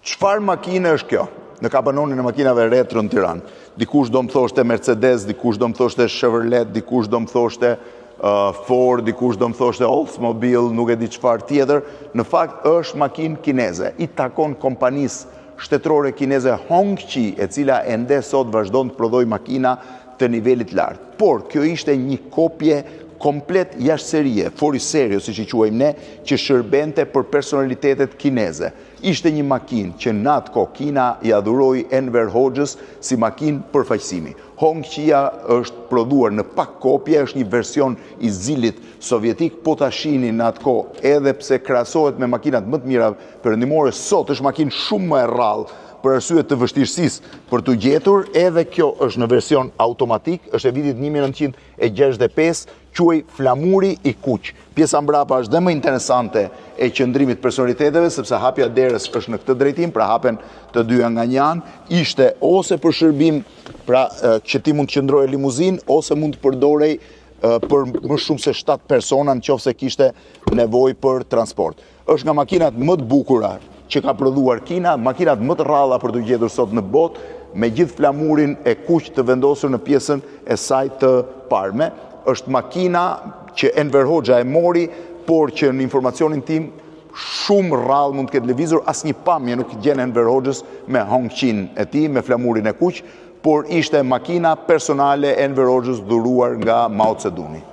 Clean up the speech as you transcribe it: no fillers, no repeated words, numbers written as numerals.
Çfarë makine është kjo? Në kapanonin e makinave retro në Tiranë. Dikush do më thoshte Mercedes, dikush do më thoshte Chevrolet, dikush do më thoshte Ford, dikush do më thoshte Oldsmobile, nuk e di çfarë tjetër. Në fakt është makinë kineze. I takon kompanisë shtetërore kineze Hongqi, e cila ende sot vazhdon të prodhoj makina të nivelit lartë. Por kjo ishte një kopje komplet jashtëserie, fori serio, siç i quajmë ne, që shërbente për personalitetet kineze. Ishte një makinë që në atë kohë Kina i adhuroi Enver Hoxhës si makinë përfaqësimi. Hongqia është prodhuar në pak kopje, është një version i zilit sovjetik, po ta shihni në atë kohë, edhe pse krahasohet me makinat më të mira perëndimore, sot është makinë shumë më e rrallë për arsye të vështirësisë për t'u gjetur, edhe kjo është në version automatik, është e vitit 1965, quaj Flamuri i Kuq. Pjesa mbrapa është dhe më interesante e qëndrimit personaliteteve, sepse hapja derës është në këtë drejtim, pra hapen të dyja nga një anë, ishte ose për shërbim, pra që ti mund të qëndroje limuzin, ose mund të përdorej për më shumë se 7 persona nëse kishte nevojë për transport. Është nga makinat më të bukura që ka prodhuar Kina, makinat më të rralla për të gjetur sot në botë, me gjithë flamurin e kuq të vendosur në pjesën e saj të parme. Është makina që Enver Hoxha e mori, por që në informacionin tim shumë rrallë mund të ketë lëvizur, asnjë pamje nuk gjen Enver Hoxhës me Hongqin e tij, me flamurin e kuq, por ishte makina personale Enver Hoxhës dhuruar nga Mao Zedongi.